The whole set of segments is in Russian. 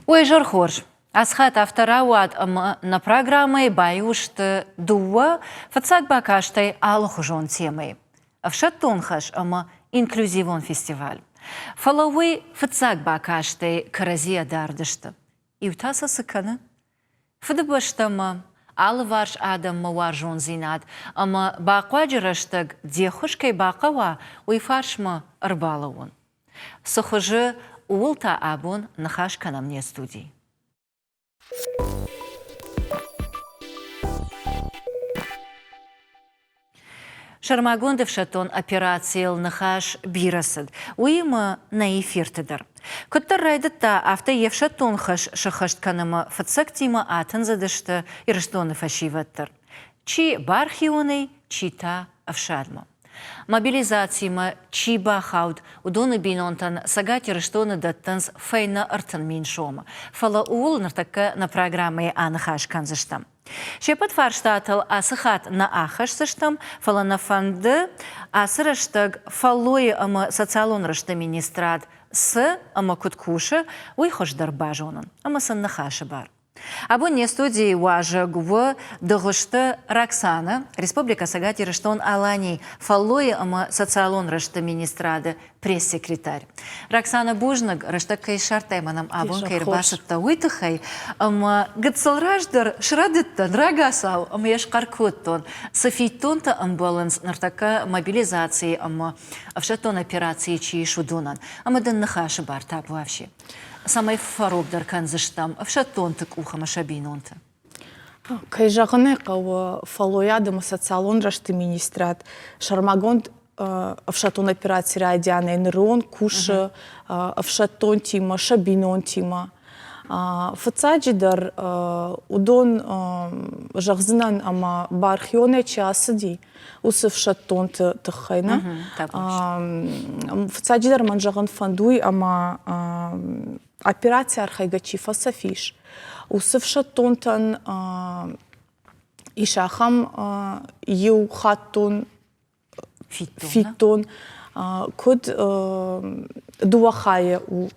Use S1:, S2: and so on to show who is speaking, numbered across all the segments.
S1: Ой, Жорхорж, асхат авторауат на программой баюшты дуа фацак бакаштай алхужон темой. Авшаттонхаш инклюзивон фестиваль. Фалауи фацак бакаштай каразия дардышты. И утаса сыканы? Фыдыбыштама алварш адам маваржон зинат, бақваджираштаг дехушкай бақава уйфаршма арбалауын. Сухожы улта абун нахаш канамне студии. Шармагондов шатон операциел нахаш бирасад. Уима на эфиртедер. Коттар райдатта авто евшатон хаш шахашт канама фацактима атан задышта ирштоны фашиваттар. Чи бархионой, чи та авшадма. Мобилизацияма чи бахауд удоны бинонтан сагати рштоны даттанс фейна артан миншома. Фала уул нартака на программе анахаш канзыштам. Шепат фарштатал асыхат на ахашсыштам, фала на фанды асыраштаг фалой ама социалон рашта министрат с ама куткуша уйхошдар бажонан, ама сан нахаша бар. Або не студии важа гува догошта Роксана, Республика Сагати Раштон Алани, фаллои ама социалон рашта министрада пресс-секретарь. Роксана Бужнаг рашта кайшартайманам абон кайрбашатта уйтахай, ама гацалраждар шрадыттан рагасал, ама яшкаркоттон, софийтонта амбаланс нартака мобилизации ама авшатон операции чьи шудунан, ама дан нахаша бар таб вообще. Самай фаробдар канзыштам, авшатон так ухама шабинонта.
S2: Кайжаганы кау фалоядым социалон рашты министрат, шармагонд авшатон операции радиана энрон куши авшатон тима шабинон тима. Фацаджидар удон жагзынан ама бархионе часыди усыф шаттон тахайна. Фацаджидар манжаган фандуй ама операция архайгачи фасафиш. Усыф шаттонтан ишахам ю хаттон фитон. Код дуахая у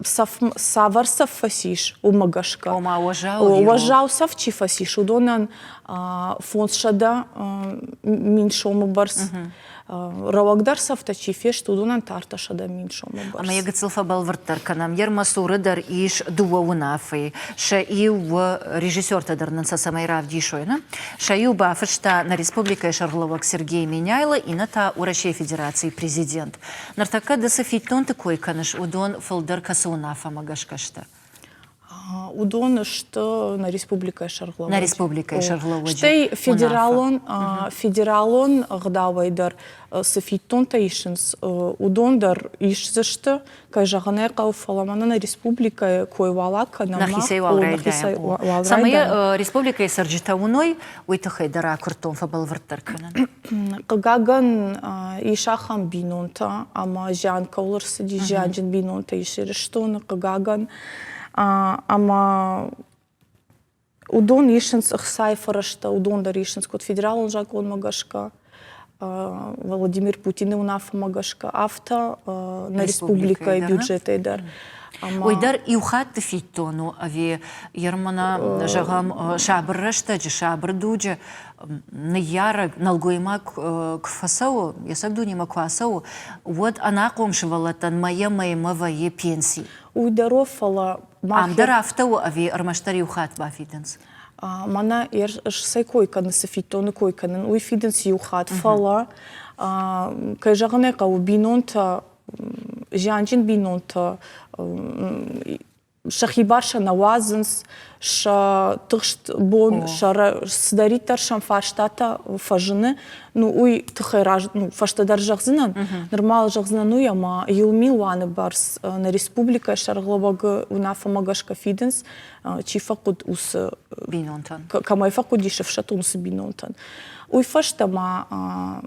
S2: савар сафасиш у магашка. Уважал савчи фасиш удонан фонд шада миншому барс. Равагдар сафтачи феш удонан тарта шада миншому барс.
S1: Ама яга цилфа балвартар канам ермасуры дар иш дуа унафы. Ша и в режиссер тадарнан сасамайрав дишойна. Ша и бафышта на республика Шарловак Сергей Меняйло и на та урачей федерации президент. Нартака да софитон такой канаш удон фалдар касунафа магашкашта.
S2: Удон что на республика Шарловак.
S1: На республика Шарловак.
S2: Штей федералон гдавайдар софитон таишенс удон дар ишзышты кайжаганы кауфаламана на республика койвалака на
S1: нахисайвал. Самая республика Сарджитауной уйтахай дара куртон фабалвартар канан.
S2: Кагаган ишахам бинонта ама жан кауларсы ди жанжин бинонта ишерештон кагаган ама удон ишенс ахсайфарашта удон дар ишенс код федерал жакон магашка Владимир Путин унафа магашка авто на республика и бюджеты дар.
S1: Ойдар иухат фитону ави ермана жагам шабрашта же шабрдуджа на яра налгойма кфасау ясабдунима квасау вот она комшвалатан моя мавае пенсии.
S2: Уйдарофала
S1: амдар автау ави армаштари ухат бафиденс.
S2: Мана сай койканы софитоны койканын уй фиденс юхат фала кайжаганы кау бинонта жанжин бинонта шахибарша навазынс ша тыгшт бон шара сдаритар шам фаштата фажыны ну уй тыхайраж ну фаштадар жагзынан нормал жагзынан ну яма юлмил ваны барс на республика Шарловак унафа магашка фиденс чифа куд ус
S1: бинонтан
S2: камайфа кудишев шатунс бинонтан уй фаштама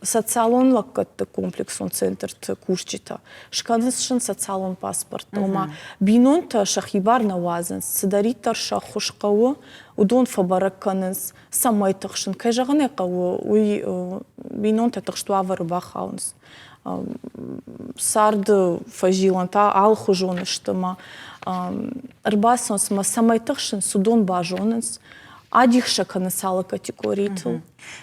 S2: социалон лаккатты комплексон центр курчита. Шканысшын социалон паспорт. Ома бинонта шахибар навазынс, садаритар шахушкауы, удон фабаракканынс, самай тахшын. Кайжағаны қауы, уй бинонта тахштуавары бахаунс. сарды фажиланта ал хужоныштыма. Рбасонс ма самайтықшын судон бажонынс. Адихша канысалы категоритл.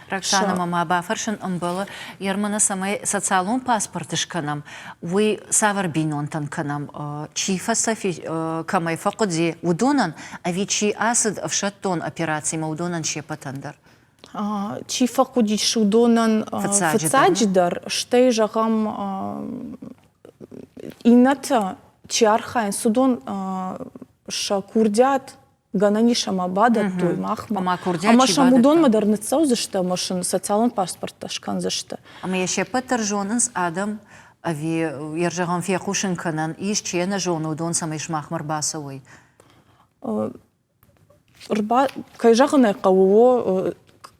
S1: Роксана мама бафаршын ымбылы ерманы самай социалун паспортышканам. Вы саварбинонтан канам. Чифа сафи камай факуди удонан, а ви чи асад в шаттон операции ма удонан чепатандар.
S2: Чифа куди шудонан фацаджидар, штей жагам ината чиархайн судон ша курдят гананиша мабада той махма. Ама шамудон модернецау зашта машин социален паспорта шкан зашта.
S1: Ама яше патержонынс адам ави ержагам фиякушин канан иш чена жону удон самай шмахмар басовой.
S2: Рба кайжагана кавуо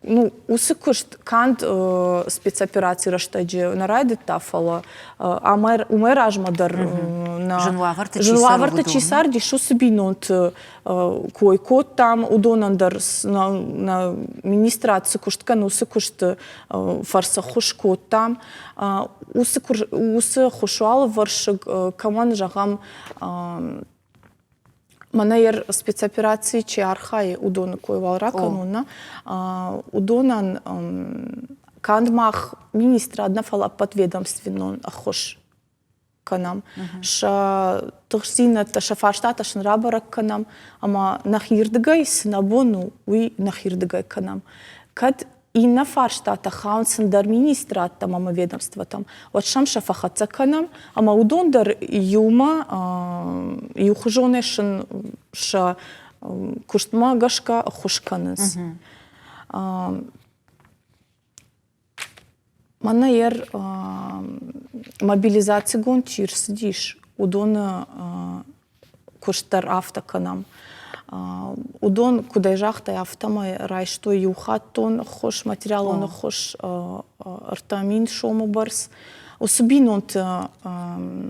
S2: ну усыкушт кант спецоперации раштаджи нарайдет тафала умер ажмадар на женуаварта чисарди шо субинонт кой кот там удонандар на министрация куштка ну усыкушт фарса хуш кот там усы хушуал варшиг каман жагам Манайер спецоперации чиархай удона кой валра кануна удонан кандмах министра одна фала подведомственнон ахош канам ша тохсина та шафаштата шнрабарак канам ама нахирдгай снабону уи нахирдгай канам кад и на фарштата хаунсен дар министра там ама ведомства там вот шам шафахаца канам ама удондар юма юхжонешен ша куштма гашка хушканыс манайер мобилизация гон чирсдиш удона куштар авто канам удон кудайжахтай автомай райшто юхаттон хош материалон хош артамин шому барс усубинонт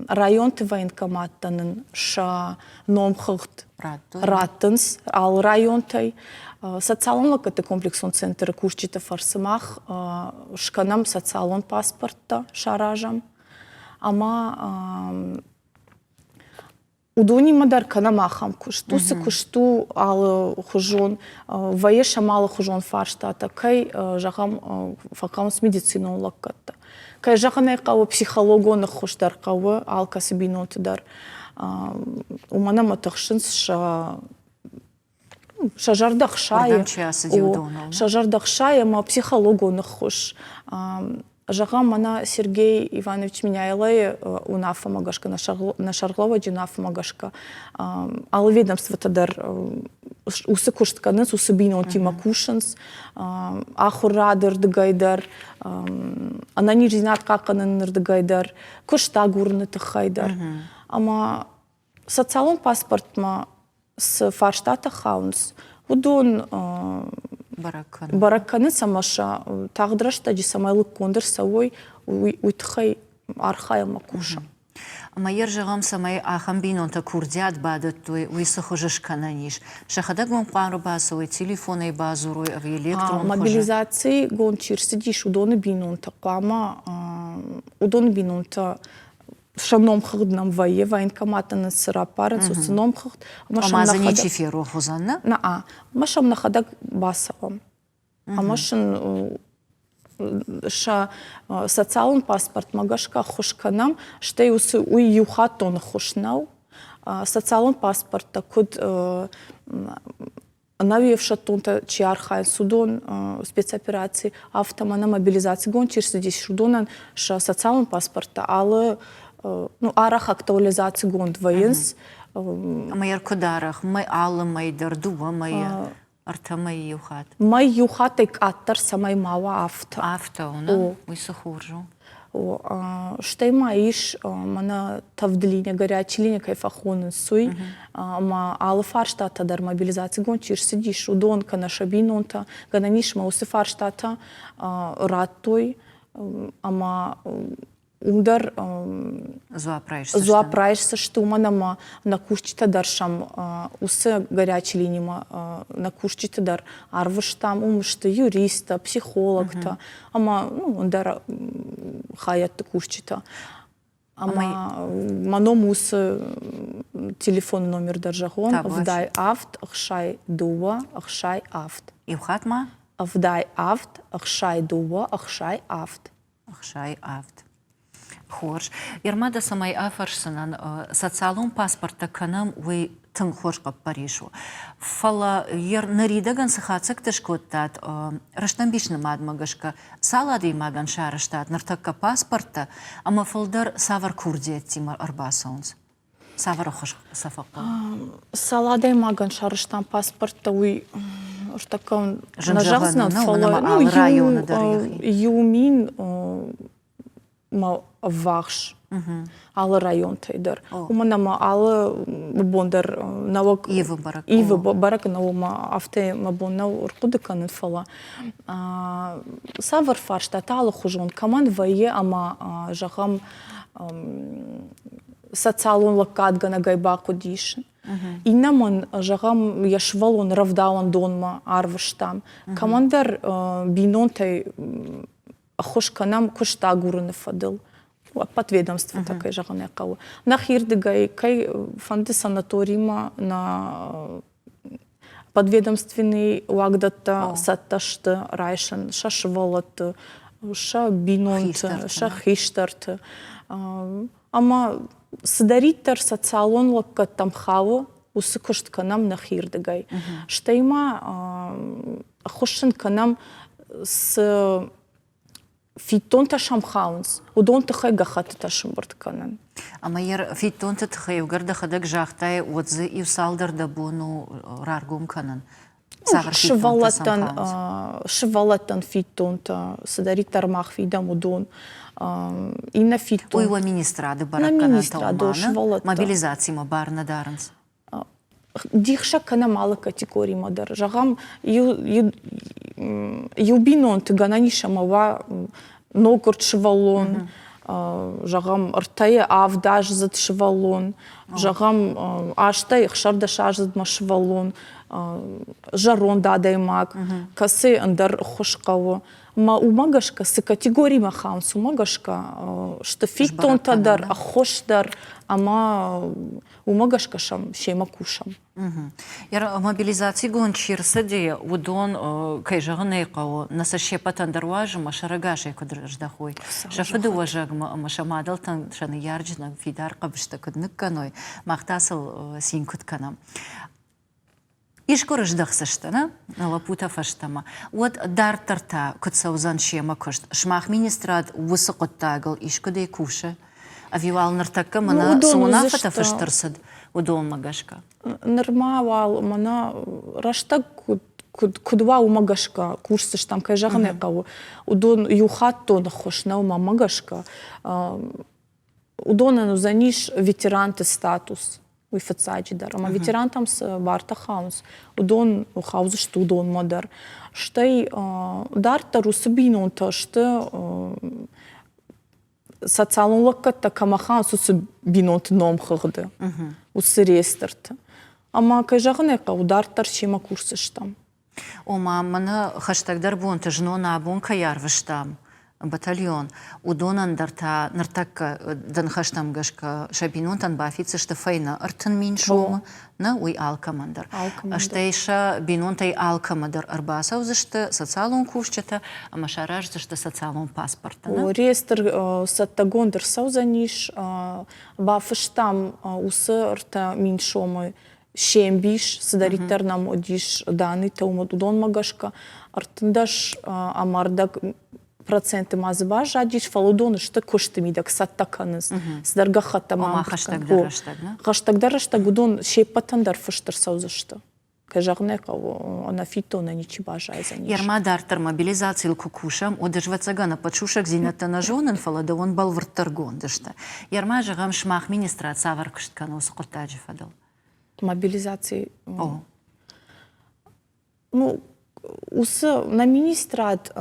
S2: районты военкоматтанын ша номхыгт раттынс ал районтай социалонлык это комплексон центр кушчита фарсымах шканам социалон паспортта шаражам ама удони мадар канамахам кушту се кушту ал хужон ваеша мало хужон фарштата кай жагам факамс медицинон лаккатта кай жаганай кавы психологон хуштар кавы ал касбинотдар умана матахшинс шажардах шая шажардах шая ма психологон хуш Жагам мана Сергей Иванович Меняйлай унафа магашка на Шарлова джинафа магашка. Ал ведомство тадар усы куштканыс усыбинон тима кушанс ахурадыр дыгайдар анани жинат каканыныр дыгайдар кушта гурны тыхайдар. Ама социалон паспортма с фарштата хаунс удон баракканы самаша тағдырашта же самайлык кондыр савой уйтхай архайма куша.
S1: Ама ержагам самай ахам бинонта курдят бадат той уйсахожеш кананиш. Шахада гон пару басовой телефоной базуруй в электрон.
S2: Мобилизации гон чирсидиш удоны бинонта кама удоны бинонта шаном хыгднам вае военкоматаны сырапарын сусыном хыгд.
S1: Ама за нечиферу хозанна?
S2: На машам нахадак басавам. Амашын ша социалын паспорт магашка хушканам штей усы уй юхатон хушнау социалын паспорта куд навиевша тонта чиархайн судон спецоперации автомана мобилизации гон чирсидиш судонан ша социалын паспорта алы ну арах актуализации гон военс
S1: майер кударах май алы майдар дува майя артамай юхат.
S2: Май юхат ек аттар самай мава авто.
S1: Авто, да? Уйсахуржу.
S2: Штей маиш мана тавдлиня горячая линия кайфахонын суй. Ма алы фарштата дар мобилизации гон чирсидиш удон кана шабинонта гананиш ма усы фарштата раттой ама умдар
S1: Зуапрайшсы.
S2: что манама на кушчита даршам усы горячей линима на кушчита дар арвыштам умышты юриста, психологта, ама умдар хаят кушчита. Ама маном усы телефон номер даржагон вдай авт ахшай дуа ахшай авт.
S1: Ивхатма?
S2: Вдай авт ахшай дуа ахшай авт.
S1: Ахшай авт. Хорш. Ермада самай афаршсынан социалун паспорта канам уй тың хорш қап баришу. Фала ер наридаган сахацак ташкоттат раштан бишны мадмагашка салады маган шарыштат нартакка паспорта, ама фалдар савар курдиет тимар арбасаунс. Савар хош сафаqa.
S2: Салады маган шарыштан паспорта уй штакан
S1: нажагсна фала районы дарыгы.
S2: Юмин ма вахш. Алы район тайдар. Уманама алы бондар навок Ивы барак наума авте мабонна уркудыканын фала. Савар фарштат алы хужон команд вае ама жагам социалун лакадгана гайбаку дишин. Инаман жагам яшвалон равдаун донма арвыштам. Командар бинонтай хошканам куштагурын фадыл. Подведомство такое жагане кау. На хирдыгай кай фанды санаторима на подведомственный уагдата сатташты райшан шашвалат ша бинонт ша хиштарт. Ама сдариттар социалон лакка там хаву усы куштканам на хирдыгай. Штайма хошын канам с фитон ташам хаунс, удон тахай гахат ташам бартканан.
S1: Ама ер фитон тахай угарда хадак жахтай отзы и салдар да бону раргум канан.
S2: Шивалатан фитон та садарит тармах фидам удон и на фитон.
S1: Уйла министрады бараканан таумана мобилизации ма барна даранс.
S2: Дихша кана мала категории мадар. Жагам юбинон тыгананиша мава ногорт шивалон, жагам артая авдаж зад шивалон, жагам аштай хшарда шажзад ма шивалон, жарон дадаймак, касы андар хошкаво. Ма умагашка с категории махаунс умагашка что фитон тадар ахошдар ама умагашка шам шема кушам.
S1: Яр мобилизации гончир сади удон кайжаганы кау насаше патандарважа машарагаши кудрждахой. Шафыды уважагма машамадалтан шаны ярджна фидар кабышта кудныкканой махтасыл синкут канам. Ишкурыш дахсаштана, лапута фаштама. Вот дар тарта кутсаузан шема кошт. Шмах министрат высокоттагал ишкудей куша. Авивал нартакка мана суна фата фаштарсад удон магашка.
S2: Нормавал мана раштаг кудва у магашка курсы штам кайжагане кау. Удон юхатто нахошна у магашка. Удон заниш ветеранты статус. Уй фацаджидар, ама ветеран там с барта хаунс, удон хаузы что удон мадар, штай дарта русабинон то что социалон лакката камахан сусабинон ном хагды, усырестерта, ама кайжагане ка удартар шема курсы штам.
S1: О мамана хаштагдар бун тажно на бун каярвыштам. Батальон. Удонан дарта нартакка данхаштам гашка шабинунтан бафицы что фейна артан миншома на уй алкамандар. Аштейша бинунтай алкамандар арбасау зашта социалон кушчата, а машараж зашта социалон паспорта.
S2: Реестр саттагондер саузаниш бафыштам усы арта миншома шембиш садариттар нам одиш даны таумат удон магашка артындаш амардак проценты мазба жадиш фалудоны что коштами так саттаканыз сдарга хатама хаштагдар раштаг удон шепатандар фыштыр саузышты кажагне кого она фитона ничего жайзаниш
S1: Ярмадартар мобилизации кукушам одержвацагана подшушак зинатана жонын фалада он балвыртаргон дышта Ярма жагам шмах министра савар кышткана усқуртаджи фадал
S2: мобилизации усы на министрат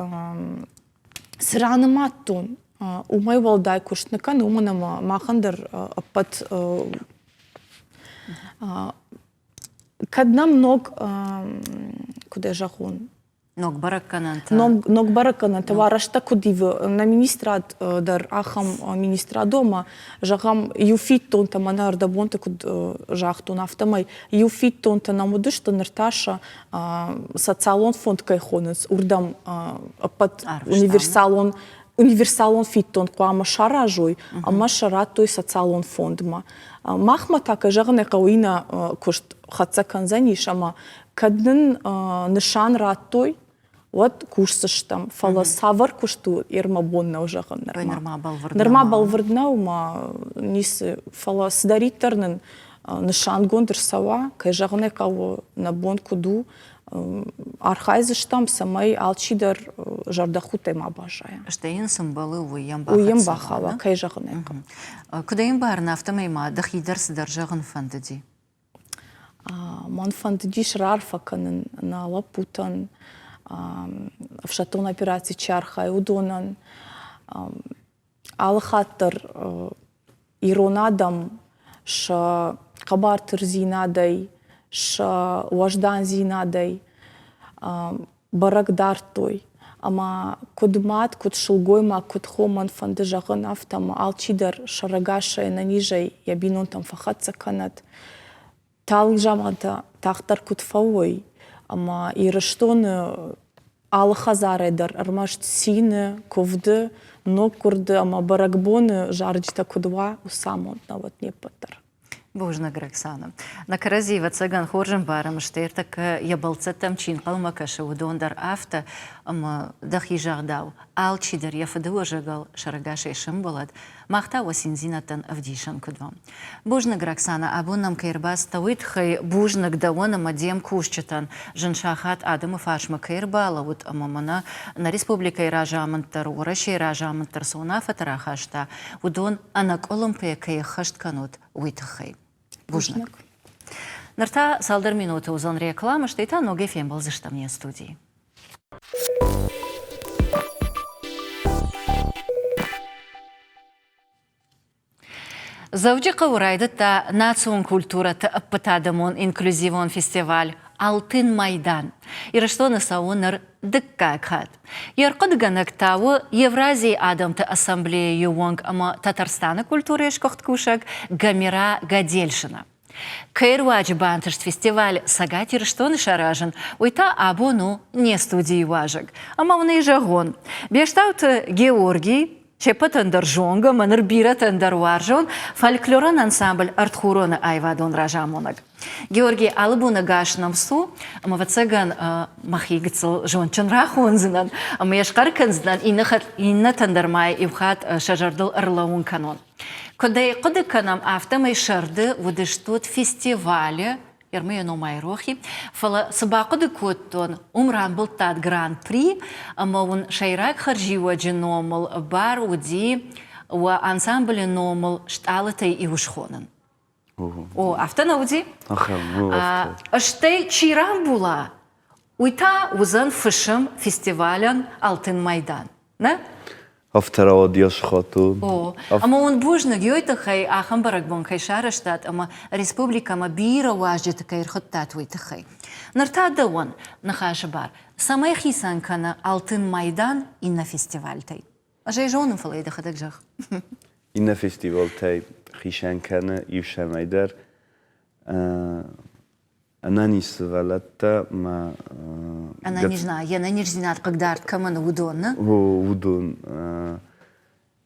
S2: сраныматтон Умай валдай куштныкан уманама махандыр апат каднам ног куда жахун
S1: Ног бараккананта.
S2: ног баракана товарашта кудивы на министрат дар ахам министра дома жахам юфит тонта манар да бонта куд жахтун автомай юфит тонта намудышта нарташа социалон фонд кайхонец урдам апат универсалон фиттон куама шаражой, ама шара той социалон фондма. Махма така жагне кауина кушт хатса канзаниш, ама каднын нышан раттой, вот курсыштам, фала савар кушту ирма бонна ужаган норма. Норма балварднау, ма нисы фала сдариттернын нышан гондыр сава, кай жагне кау на бон куду, архайзыштам самай алчидар жардаху тема бажая.
S1: Штейн сымбалы
S2: уйым бахава, кай жагне.
S1: Кудаим бар нафтамайма дахидар сыдар жагын фандыди?
S2: Ман фандыди шрарфа канын на лапутан, в шатон операции чархай удонан, алхаттыр иронадам ша кабартыр зинадай, ша уаждан зинадай, барагдар той. Ама кудмат, куд шулгойма, куд хоман фанды жагын автама, алчидар шарагаша на нижай, ябинон там фахатса канат. Тал жамата тахтар куд фауой, ама ирыштоны алхазаредар, армашт сины, ковды, нокурды, ама барагбоны жарджита кудва усамон на вот не патар.
S1: Божна Грексана. На каразива цаган хоржен барам штертак ябалцетам чин қалмакаша удондар афта, ама дахи жагдау. Алчидар яфаду ажагал шарагашай шымбалад, махта васинзинатан авдишан кудвам. Божна Грексана абунам кайрбас тауитхай бужнак дауанам адем кушчатан, жаншахат адамы фашма кайрбала, вот амамана на республика иражамантар, ураши иражамантар суна фатарахашта, удон анак олымпия кайхашт канут уитхай. Бужнак. Нарта салдар минуты узон реклама, что это ноги фембал за что мне студии. Завжди каурайды та национ культура та аппатадамон инклюзивон фестиваль Алтын Майдан. Ирыштоны сауыныр дыкка кхат. Ярқыд ганактауы Евразии Адамты ассамблея юонг ама Татарстаны культуры ешкохт кушак Гамира Гадельшина. Кайр ваджбантышт фестиваль сагат ирыштоны шаражын, уйта абону не студии важык. Ама уны жагон. Бештауты Георгий, Чепатандар жонга, маныр биратандар варжон, фольклоран ансамбль артхуроны айвадон ражамонак. Георгий алыбуны гашнам су, ама вацаган махигцл жончын рахонзынан, ама яшкар канзынан инна тандармай ивхат шажардыл ырлауын канон. Кодай коды канам автомай шарды вудыштут фестивале, Ярмыя номай рохи, фала сабақыды көттон умран бұлтат гран-при, ама он шайрак харжива джиномал бар уди ва ансамбле номал шталытай и ушхонын. О, автона уди? Аштай чиран була. Уйта узан фышым фестивалян Алтын Майдан. Не?
S3: Автора одяж хату.
S1: О, ама он бужнак йойта хай ахам баракбон хай шараштат, ама республика ама бира важжита кай рхоттат уйта хай. Нарта да он нахаша бар. Самай хисан кана Алтын Майдан инна фестиваль тай. Ажай жонын фалайда хадак жах.
S3: Инна фестиваль тай хишан кана юшан айдар. Она не свалата, ма...
S1: Она не знаю, я не знаю, когда камана удон,
S3: Удон.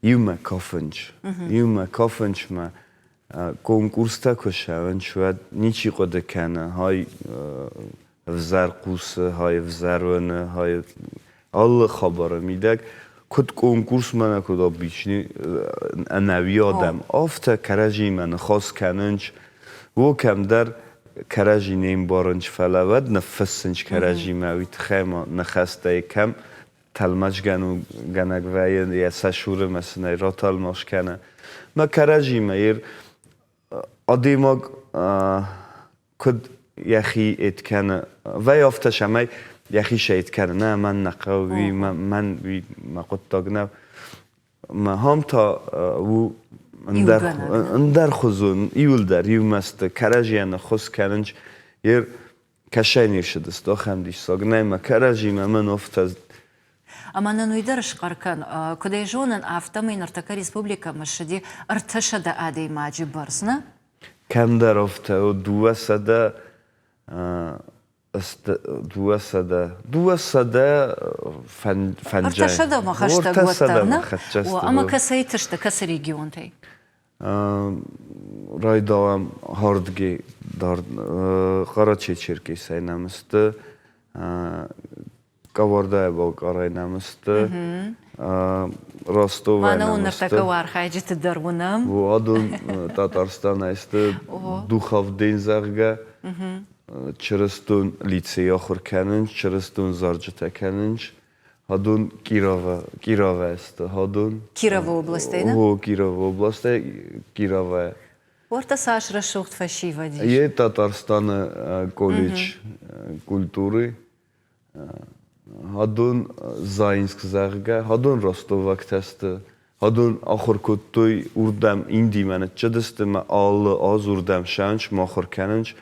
S3: Юма кофенч. Юма кофенч, ма конкурс такой шавен, что ничего да кана. Хай взаркус, хай взарвен, хай... Алла хабара мидак. Код конкурс мана код обычный, نوی آدم. آفتا کراجی من خاص کننج و کم در کراجی نیم بارنج فلود نفسنج کراجی موید خیمه نخسته کم تلمج گنگ وید یا سشوره مثلا را تلمش کنه ما کراجی مایر آدیماگ کد یخی ات کنه و یافته شمای یخی شید کنه نه من نقوی من وی مقد تاگنم ما هم تا و
S1: Iulgana.
S3: اندر خزون ایول در یو مست کرجیان خس کننج یر کشانی شدست داخم دیش ساگ نه ما کرجی من افت
S1: Ama nuydarış qarkan, kudayjonan aftamay nartaka respublika mashadi artashada aday maji barsna?
S3: کم در افت و دو سده دو سده فنجای
S1: Artashada ma khashta gwatarna? Ama kasaytishta kas region tay?
S3: رای داوام هاردگی دار قراچی چرکی سای نمسته کاورده با قرای نمسته راستو
S1: Mana nartaka var hajit darunam.
S3: و آدون تاتارستان است دوخاف دین زرگه چرستون لیتسی آخر کننج چرستون زارجته کننج هادون کیراوه است هادون
S1: Kirova oblastay na?
S3: او کیراوه oblasте کیراوه
S1: Orta saşra şuht fashiva di.
S3: یه تاتارستان کالج کلتوری هادون زاینسک زرگه هادون راستووک تست هادون آخر کتوی اردم ایندی منه چه دسته ما آل آز اردم شنج ما آخر کننج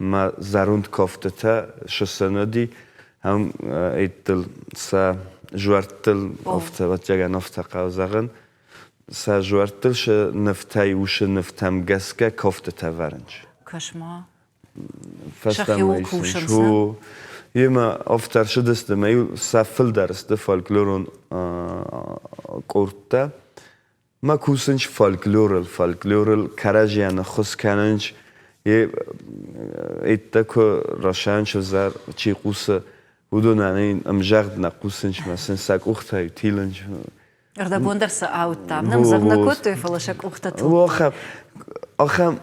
S3: ما زروند کافته تا شسنه دی هم ایتل سا جوارتل افته و جگن افته قوزغن سا جوارتل ش نفتای وش نفتم گسکه کافته تا ورنج
S1: Kaşma.
S3: فستم شو یه ما افتر شدسته ما یو سفل درسته فالکلورون قرطه ما کوسنج فالکلورل کرجیان خس کننج یه ایتا که راشنج زر چی قوسه ودون این امجرد نقوسنج مثلا سگ اختای تیلنج
S1: Erda bondarsa outtam. Nam zagna kotoy falashak uhtatu.
S3: و آخم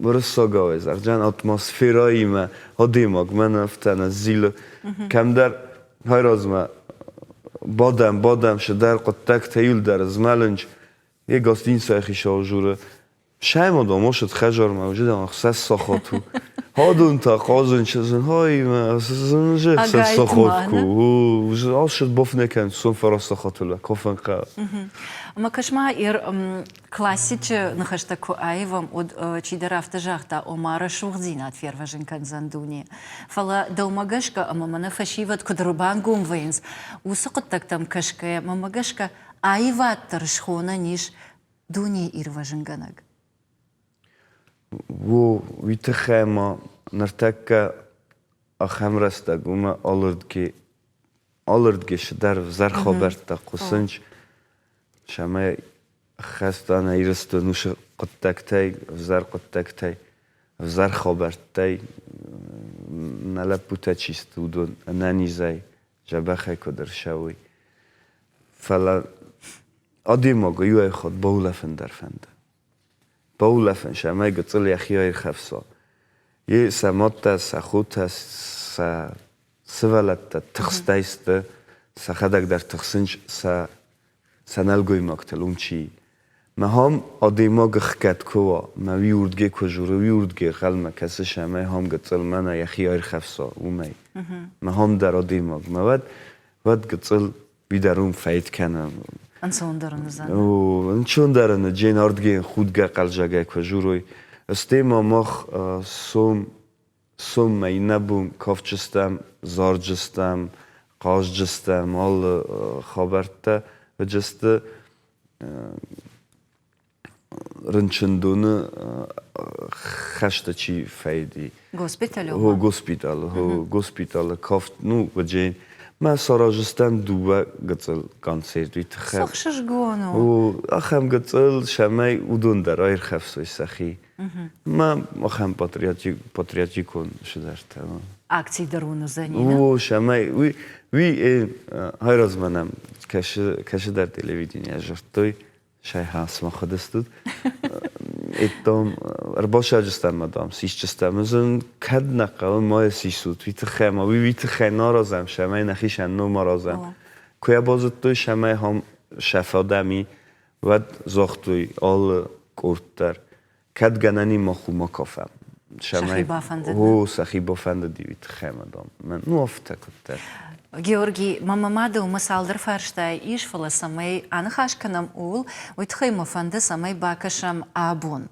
S3: برسا گاوزر جان اتمسفرایی ما هدیماگ من افتن از زیل کم در های راز ما بادم شدر قطعک تیل در از ملنج یه گاستین سایخی شاوجوره شایم آدم شد خجار موجود اما خساس ساخاتو هادون تا قازن چزن های ما ساس ساخات کو آس شد باف نکن سون فراس ساخاتو لکافن قا
S1: Ama kaşma klassice nahashtaku ayvam od çidar aftajahta omara şuğzina tvervajin kanzanduni. Fala daumagashka ama mana fashivat kudrubangum vens. Usaqat taktam kashka mamagashka ayvat tarshkhona nish duni irvajin ganag.
S3: و ویتخیما نرتکه آخم رسته گومه آلرد گشه در زر خبرت تا قسنج شما خستانه ایرست نوش قطعکتای زر قطعکتای زر خبرتای نلپوتا چیست ودون ننیزای جبخه کدر شوی فلا آدیما گویه خود باولفن در فنده باولفن شما گتل یخیای خفصا یه سماتا سخوتا سوالتا تخستایست سخدک در تخسنج سنلگوی مکتلون چی ما هم آدیما گخکت کوا ما ویوردگی کجوره ویوردگی خلمه کسی شما هم گتل منه یخیای خفصا اومی ما هم در آدیما ما ود گتل بیدرون فاید کنم
S1: Ansondarını zan.
S3: و چون درن جین آردگی خودگه قلجگه کجوروی استیما مخ سوم می نبوم کافچستم زارجستم قاجستم آل خبرته و جسته رنچندونه خشته چی فایدی
S1: Госпиталю.
S3: گوسپیتال کافت نو و جین ما سراجستم دوبه گتل کانسرت ویت خب
S1: Soxshish gonu.
S3: و آخم گتل شمای اودون در آیر خفصوی سخی ما آخم پاتریاتی کن شدرته
S1: Akcji darunu zanina.
S3: و شمای وی های راز منم کشه در تلویزیونی اجرتوی شای هاس ما خودستود ایتام ارباشه جستم مدام سیش جستم ازن کد نقل ما سیسود ویت خیما ویت خی نارازم شمای نخیش نو مرازم کویا بازد توی شمای هم شفادمی ود زاختوی آل کورتر کد گننی ما خو ما کافم شمای
S1: بافنده
S3: هو سخی بافنده دیوید خیمه دام من نو افته کده
S1: Георгий, мамамада умысалдыр фарштай иш фала самай анахашканам ул, уйтхайма фанды самай бакашам абун.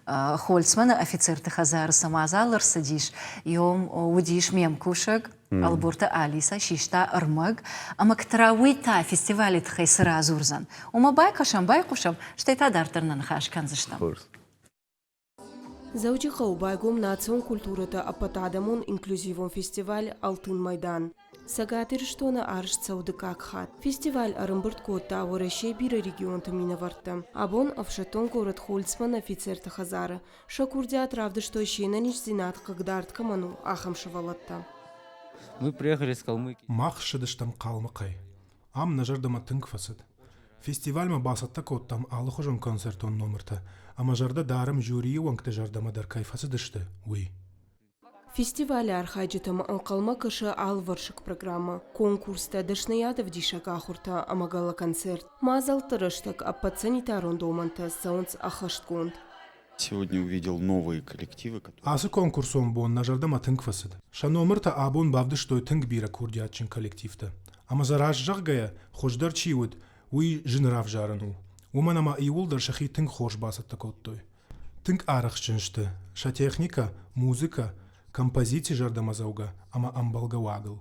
S1: Хольцман офицер тихазар самазалыр садиш, йом удиш мемкушек, албурта Алиса, шишта армаг, ама ктравуйта фестивали тхай сыра азурзан. Ума байкашам, штайта дартарнан хашканзыштам.
S4: زوجي بايقوم ناتسون كولتورة أبطادمون إنكلوزيفون فيستيفال ألتون ميدان. ساقاتر شتونا أرش تسودكاك خات. فيستيفال أرمبرت كوتا ورشي بير ريجيون تمينا ورتا. أبون أفشتون город Хольцман офицер Тахазара. Шакурдят равда, что еще на нич зинат, когда арткаману ахам шавалатта.
S5: Мы приехали с Калмыкии.
S6: Мах шыдыштам қалмықай. Ам нажардама тынк фасыд. Фестиваль ма басатта коттам алыхожон концертон номерта. Ама жарда дарым жюри уанкты жардама дар кайфасыдышты, уй.
S4: Фестиваль архаджитам анқалма кышы алваршык программа. Конкурста дышныя в дишагахурта амагала концерт. Мазал тырыштак аппацанитарон доманта саунц ахаштконд.
S7: Сегодня увидел новые коллективы, которые...
S6: Асы конкурсом бон нажардама тынк фасыд. Ша номерта абон бавдыш той тынк бира курдиатчин коллективта. Ама зараж жағгая хождар чиуд, уй жынрав жарану. Уманама иулдар шахи тынк хош басатта коттой. Тынк арахчыншты. Ша техника, музыка, композиции жардамазауга, ама амбалгавагл.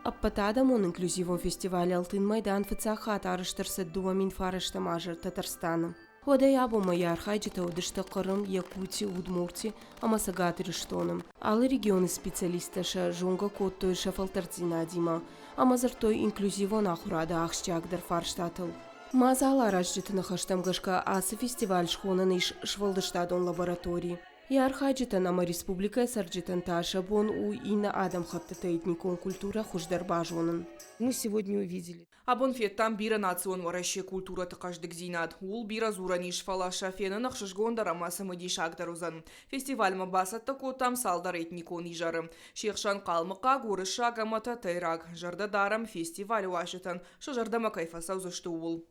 S4: Аппатадамон инклюзивон фестиваль Алтын Майдан фыцахат арыштырсы дуамин фарышта мажыр Татарстана. Хода ябома ярхайджита удышта Кырым, Якутия, Удмуртия, ама сагатырыштоным. Алы регионы специалисташа жунга коттой шафалтардзина дима, ама зартой инклюзивон ахурада ахщагдар фарштатыл. Мазал аражджитына хаштамгашка асы фестиваль шхонан иш швалдыштадон лаборатории. Ярхайджитан ама республика сарджитан таша бон у ина адам хаттатаитникон культура хуждарбажонын.
S8: Мы сегодня увидели.
S9: Абон феттам бира национ варащая культура каждый зинат. Ул бира зураниш фалаша фена нахшишгондар амаса мадишагдарузан. Фестиваль мабасат тако там салдар этникон ижары. Шехшан калмыка гурыша гамата тайрак. Жарда дарам фестиваль вашитан. Шажардама кайфаса узышты ул.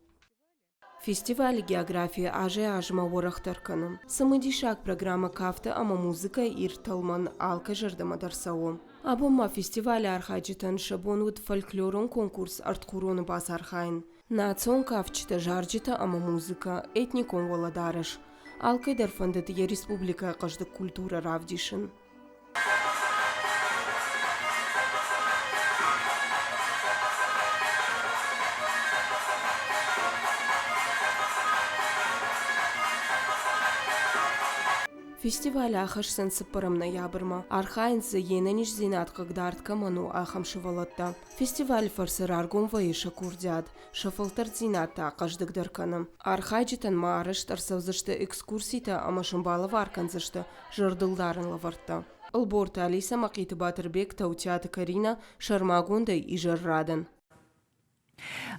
S4: Фестиваль география ажма ворахтарканым. Самодишак программа кафта ама музыка ир талман алка жардама дарсао. Абома фестиваль архаджитан шабонуд фольклорон конкурс арткуроны бас архайн. Национ кафчита жарджита ама музыка этникон воладарыш. Алкай дарфандет я республика каждый культура равдишин. Фестиваль ахашсан сыпырым ноябрьма. Архайнцы енениш зинат кагдартка ману ахам шывалатта. Фестиваль фарсыр аргон ваиша курдят. Шафалтар зината каждык дарканым. Архайджитан маарыш тарсавзышты экскурсита амашымбалы варканзышты. Жырдылдарын лавартта. Алборта Алиса Макиты Батырбек Таутята Карина Шармагундай и Жыррадан.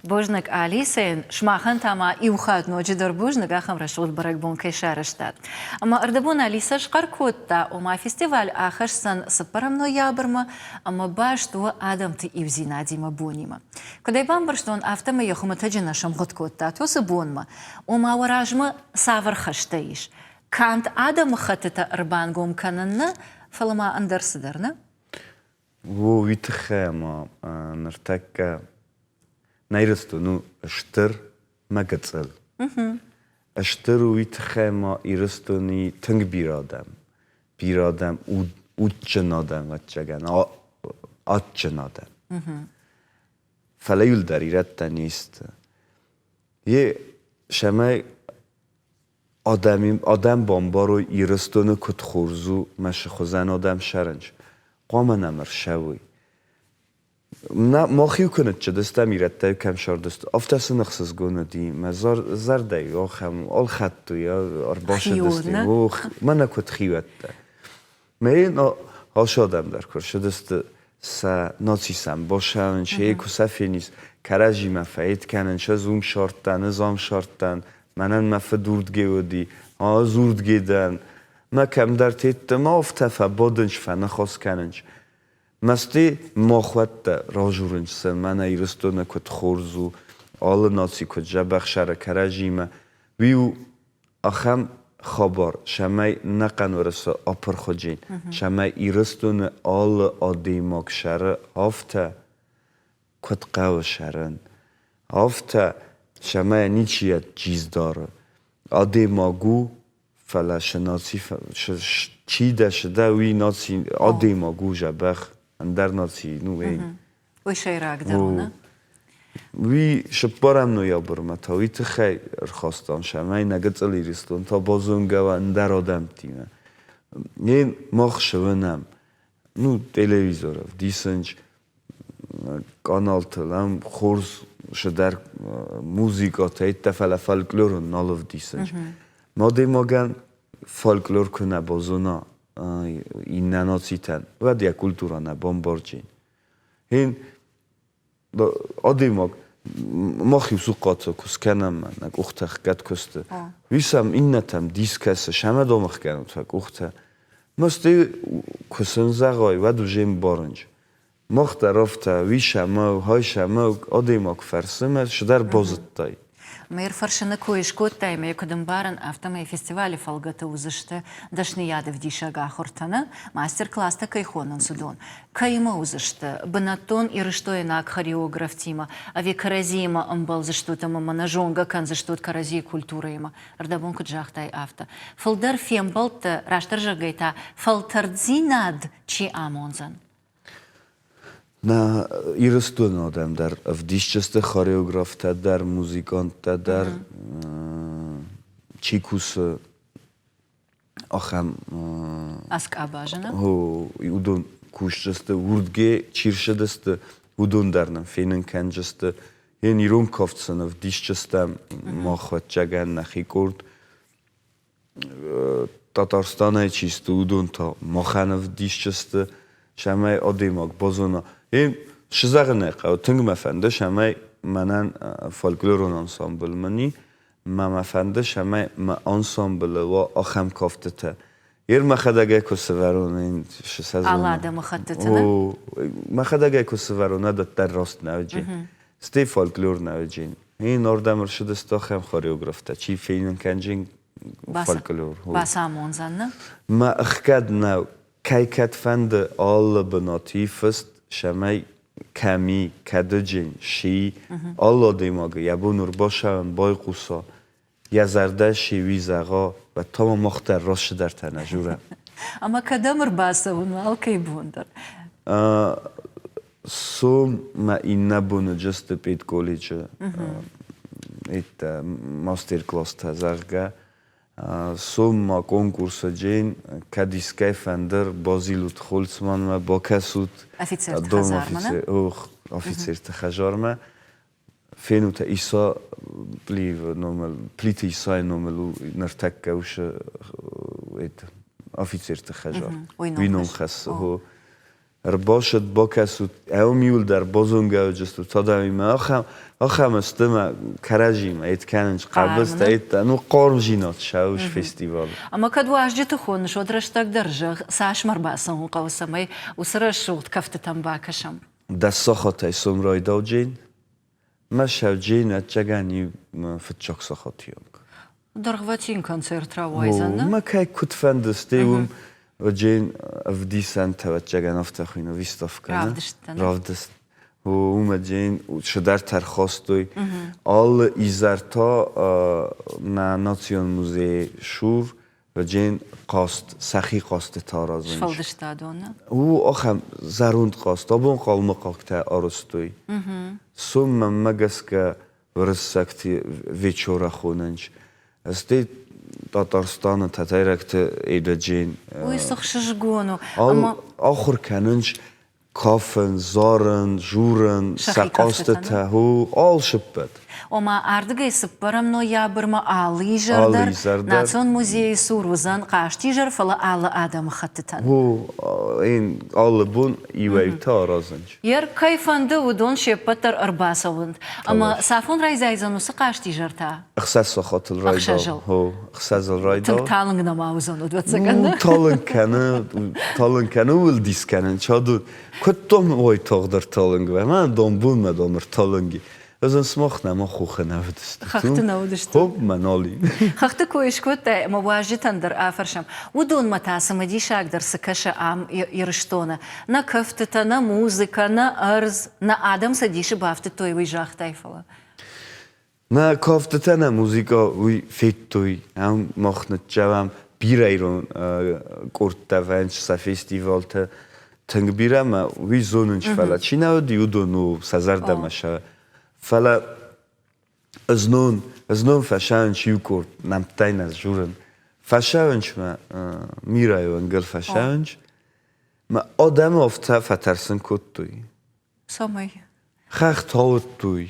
S1: Божник Алисейн шмахан тама иухат ноджидор божник ахам рашуд баракбон кайшараштат. Ама ардабон Алиса шкаркотта ома фестиваль ахашсан сапарам ноябрма, ама баш туа адам ты ивзина дима бонима. Когда ибам барштон автома яхума таджина шамготкотта, то сабонма, ома варажма савар хаштаиш. Кант адам хатета арбангом кананна, фалама андерсидерна?
S3: Во витхема нартака نایرستو اشتر مگتل. اشتر ویت خیما ایرستونی تنگ بیرادم او جنادم و چگن آت جنادم. فلیول در ایرت نیست. یه شمای آدم بامبارو ایرستونی کت خورزو مش خوزن آدم شرنج. قام نمر شوی. نه ماخیو کنه چه دسته میرد تا کم شار دست افتاس نخصص گونه دی مزار زرده یا خم آل خطو یا باشه دستی و من نکوت خیوت ده من آل شادم در کار شده دست سا ناچی سم باشه چه یکو صفی نیست کرجی مفعید کنن چه زوم شارتن نظام شارتن منن مفه دوردگی و دی زوردگی دن ما کم در تیت ما افتفه بادنش فنه خواست کننش مستی ماخوت راجورنج سن من ایرستو نکت خورزو آل ناسی کت جبخ شر کرجیمه ویو آخم خبر شمای نقن ورسه آپر خجین شمای ایرستون آل آدیماک شره هفته کت قو شرن هفته شمای نیچیت چیز داره آدیماگو فلا شناسی چی ده شده وی ناسی آدیماگو جبخ اندر ناسی نو این
S1: وی شیراک درونه
S3: وی شپارم نو یا برمه تا وی تخی خواستان شمای نگت الیرستون تا بازونگه و اندر آدم تیمه این ماخ شونم نو تلویزور دیسنج کانال تلم خورز شدر موزیکات ایت فلا فالکلور نالف دیسنج ما دیماگن فالکلور کنه بازونا این نناسیتن و دیا کلتورا نه بامبارچین این آدیماگ ما خیوسو قاطع کس کنم من نگ اختخ گد کسته ویسم این نتم دیس کسه شمه دامخ کنم تک اخته مستی کسن زغای و دو جیم بارنج مخت رفته وی شمه و های شمه آدیماگ فرسمه شدر بازد تای
S1: Мир фаршина коишкот тайме кодым барын автомай фестивале фалгата узышты дашнияды в дишага хортана мастер-класста кайхонан судон. Кайма узышты банатон и рыштоинак хореограф тима, а ве каразима амбал заштутама манажонга кан заштут карази культура има. Ардабон куджахтай авто. Фалдар фембалта раштар жагайта фалтардзинад чи амонзан.
S3: نه ایرستون آدم در افدیشچست خاریوگراف تا در موزیکان تا در چیکوس آخم
S1: اسک آباجنه
S3: هو اودون کوشچست وردگه چیرشدست اودون درنم فینن کنجست یه نیرون کافتسن افدیشچستم ما خود جگن نخی کرد تاتارستانه چیست اودون تا ما خن افدیشچست شمای آدیماک بازونا این شزاغنه قو تنگ مفنده شمای منن فولکلورون انسامبل منی ما مفنده شمای ما انسامبل و آخم کافته تا یر مخدگه کسورون این شسازونه
S1: علاده مخططنه
S3: مخدگه کسورونه داد در راست نوجین ستی فولکلور نوجین این اردمر شده استاخم خاریوگرافته چی فینن کنجین فولکلور
S1: باسامون زنه
S3: ما اخکد نو کیکت فند آل بناتی فست شمای کمی کدجین شی آلا دیماگه یبونور باشن بای قوسا یه زرده شیوی زغا و تمام مختر راش در تنجورم
S1: اما کدامر باسه اونو کی بوندر
S3: سوم ما این نبونه جست پیت کلیج ایت ماستر کلاس تزرگه سوم ما کنکورس جین کدیسکای فندر بازیلوت خولسمان ما با کسود دوم افیسر تخجارمه فینو تا ایسا پلیت ایسای نوملو نرتک اوش افیسر تخجار وینوم خس باشد با کسود او میول در بازونگه و جستو تا دمیم آخم استم کرجیم ایت کننج قبست ایت نو قارم جینات شاوش فستیوال
S1: اما کدو اججت خونش ودرشتک درجه ساش مرباسن قوسمای وسرش شغل کفت تنباکشم
S3: دست ساخته سوم رای داو جین ما شو جین اتجگانی فتشاک ساختیونگ
S1: درغواتین کنسرت را وایزن
S3: ما که کت فندستیوم و جین افدی سنت و چگان افتخوینو ویستاف کنه رافدست و اومد جین شدر ترخواستوی آل ایزرتا نا ناسیون موزه شور و جین قاست سخی قاست تارازنج
S1: شفالدشتادونه
S3: او آخم زروند قاست آبون قالم قاکتا آرستوی سوم مگس که ورسکتی ویچورا خوننج استی تاتارستان تتایرکت ایده جین
S1: وی سخششگونو
S3: آخر کننج کافن زارن جورن سقاست تهو آل شبت
S1: Ома ардыгай сыппарам но ябырма алы жардар, национ музей сурузан қашти жар фала алы адам хаттытан.
S3: این آل بون ایوی تا رازنج.
S1: Ер кайфанды удон шеппаттар арбасавынд. Ама сафон райзайзану сы қашти жарта?
S3: اخساس خاطر رایدال. اخساس رایدال.
S1: Тынк талынг намаузан удватсаганы.
S3: Талынг کنه ول دیس کنن. چادو کتم وای تاغدر талынг و من دام بون مدامر талынgi. لازم سمخ نما خوخ نودست
S1: خخت نودشت.
S3: خب منالی
S1: خخت کویش کت مواجه تندر آفرشم ودون متاسم دي شاك در سكش عام يرشتونا نا كفتة نا موزيكا نا أرز نا آدم سديش بافت توي ويجاخ تايفلا
S3: نه کافته نه موزیکا وی فیتوی هم مخنت جوام بیرایرون کورت تفنج س فستیوال تنگ بیرم وی زوننش فلا چی نه دیودونو سزار دمشه فلا از نون فشانش یو کورت نمتین از جورن فشانش ما میرایو انگل فشانش ما آدم افته فترسن کت توی
S1: سامي
S3: خخت هاوت توی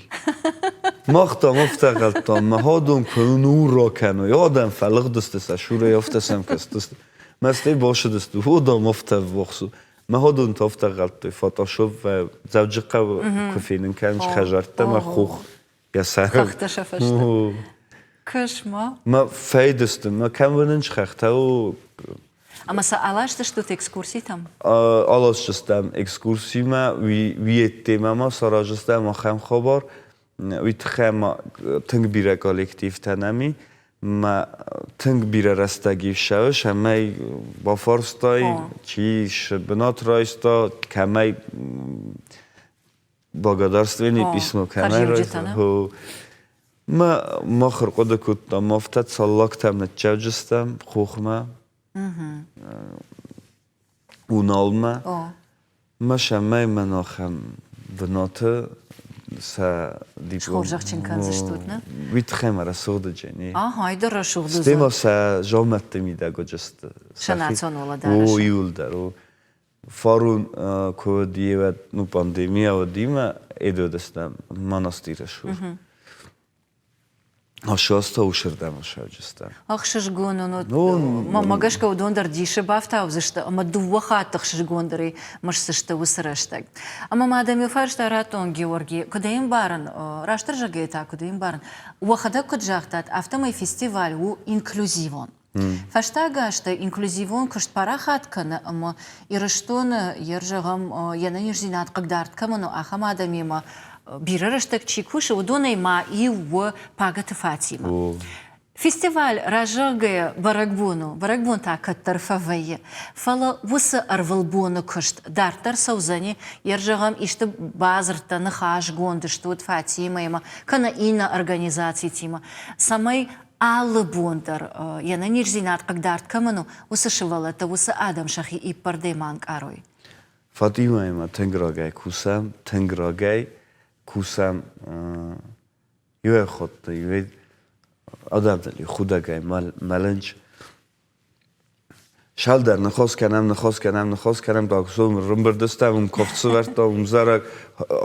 S3: ماختم افتقلتم ما هادم کنون را کنو یادم فلق دستست شوره یافتسم کستست مستی باشه دستو هادم افته بخصو ما هادم تافتقلت فاتاشوب و زوجقه و کفینن کنش خجرته ما خوخ یا سر
S1: خخت شفشت كش
S3: ما فایدستم ما کم وننش خخته و
S1: أما سألاش تشتوت إكسكورسي تام
S3: آلاش جستم اکسکورسی ما وی تیمه ما سارا جستم ما خم خبر وی تخم تنگ بیره کالکتیف تنمی ما تنگ بیره رستگی شوش همه با فارستای چیش بنات رایستا کمی باگادارستوینی پیسمو کمی رایستا ما خرقوده کتم مفتد سالاکتم نتجاو جستم خوخمه اونالمه ما شمه مناخم بناته سا دیپلوم
S1: شخورجاق چین کنزشتود نه؟
S3: ویت خیمه را سوده جنی
S1: هایده را شغل دوزن
S3: ستیما سا جامعه میده گو جست
S1: شناتون ولا دارش
S3: او یول در و فارون که دیه و نو پاندیمی و دیمه ایدو دستم مناستیره شور هاشاستا وشردم شو جستم
S1: أخشش جونو ما جاش كودون در ديش بافتا وزشت أما دو وخات تخشش جون دري مش سشت وسرشتك أما ما دام يفرش تراتون جيورجي كدين بارن راشتر جاكيتا كدين بارن وخدا كد جاكتات أفتما فيستيفال و إنكلوزيفون فاشتا جاشتا إنكلوزيفون كشت باراخات كنا أما يرشتون يرجعهم ينير زينات قدرت كمانو أخا ما دام يما بيررشتك تشيكوش ودوني ما و باغت فاتيما فيستيفال راجعة برقبون تا كتر فوية فلا وس أرفلبون كشت دارتر سوزني يرجعهم إشت بازرتا نخاش гондштут فاتيما يما كنا إنا организации تيما самой аллы бондер яна нирзинат قدرت كمانو وس شوالتا وس آدم شخي إي пардейманг ароي
S3: فاطمه ما تنگراگای کوسم تنگراگای کوسم یه خود یه آدم دلی خودگای ملنج شال در نخواست کنم داغسوم رنبردستم کفت ورتم زرق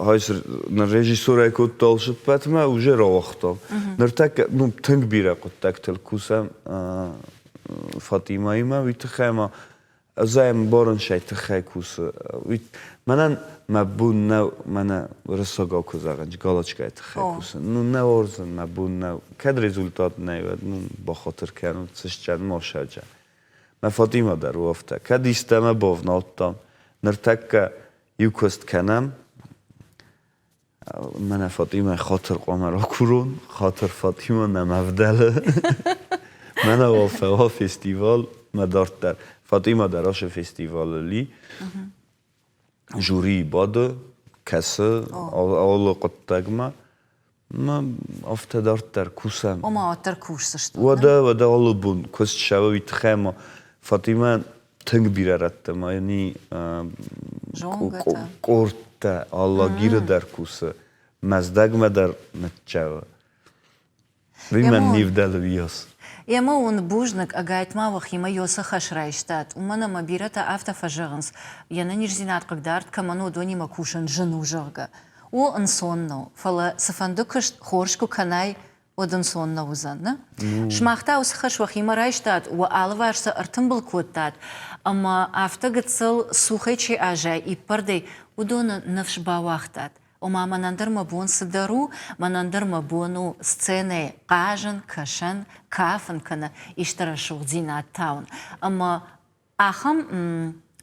S3: هایش نرژیسوره کود دالشت باتم اوجه راوختم نرتک نم تنگ بیره قطعه تل کوسم فاطمه ما ویت خیمه زایم بارن شاید تخیل کوسه منن مبون نو منه رساگا کزاگنج گالچگای تخیل کوسه نه ورزن مبون نو کد رزولتات نیود با خاطر کنم تش جن ماشه جن ما فاطمه در وافته کد ایستم باف ناتم نرتک یوکست کنم من فاطمه خاطر قمرا کرون خاطر فاطمه نمفدله من وافه فستیوال مدارت در فاطمه دراش فستیوال لی جوری باده کسه اول قطعه ما افتادارت در کوسم
S1: وما أتر كوش سشتو
S3: وده اول بون کست شوی تخم فاطمه تنگ بیره رت ما یعنی کورت الله گیر در کوسه مزدگ ما در نتجاو وی من نیفدل ویاس
S1: يما ون بوجنك أجايت ما وخيما يوسا خشرايشتات ومنا ما بيرتا أفتا فجغنس يانا نيرزينات قدارت كمانو دوني ما كوشن جنو جغا وانصونو فلا سفندكش خورشكو كناي ودنصونو وزن شماختا وسخش وخيما رايشتات وآلوارسا ارتنبل كوتات أما أفتا قتسل سوخيشي أجاي إبردي ودون نفش باواختات وما منندر مبون صدرو منندر مبونو سцены قاجن كشن كافن كنا اشترشو زينات تاون أما أخم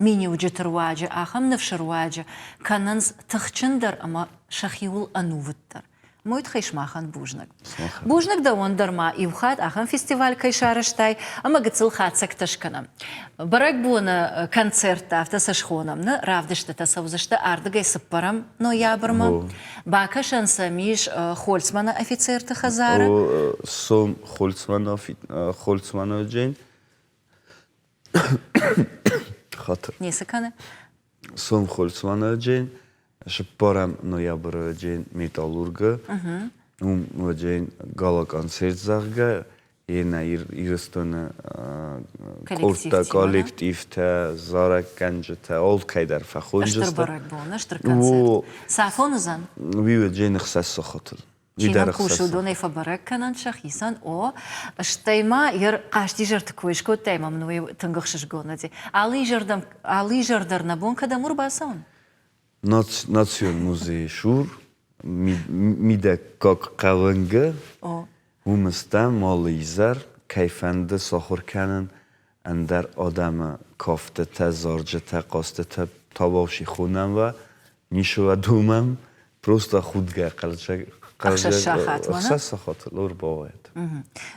S1: ميني وجت رواجة أخم نفش رواجة كننز تخشندر أما شخيول أنوفتر Мойт хейшмахан бужнак. Бужнак да он дарма и вхат ахан фестиваль кайшарыштай, ама гыцыл хатсак тышкана. Барак буна концерт авто сашхонам, на равдышта тасавзышта ардыгай сыппарам ноябрма. Бака шанса миш Хольцмана офицер тахазара.
S3: Сом Хольцмана джейн. Хатır.
S1: Несакана.
S3: Сом Хольцмана джейн. Шпарам ноябр джейн металлурга. Джейн гала концерт зарга. Ена ирстона корта коллективте зарак ганжте ол кайдар фахунжста.
S1: Штыр барак буна, штыр концерт. Сафонузан.
S3: Виве джейн хсасса хатır.
S1: Чинам кушу доней фабарак канан шахисан о штайма ер кашти жерт куишко тайма мною тынгахшыш гонади. Али жердар на бон када мурбасан.
S3: Nation Muzey şur mide kak kavanga umustan malıyzar keyfende sahur kanın ender adamı kafte te zarcı te qaste te tabavşi khunam ve nişu ve dumam prosta khudga
S1: Ахшаш
S3: сахат лор бавает.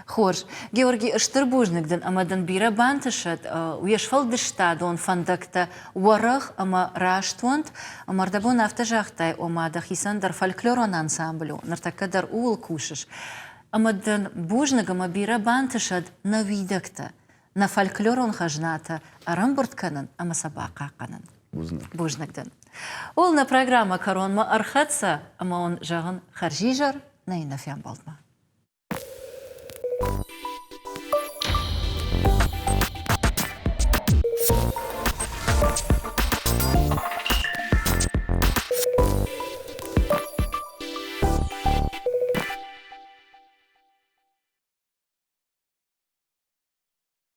S1: Хорш, Георгий Штырбужникден амадан бира бантышат, уешфал дышта дон фандакта уарах ама раштвант, амардабон автожахтай омада хисандар фольклорон ансамблю, нартакадар уул кушаш. Амадан бужнигама бира бантышат на видакта, на фольклорон хажната, арамбуртканан ама сабақақанан. Бужникден. Ол на программа коронма архатса, ама он жағын харжижар на инафян болдма.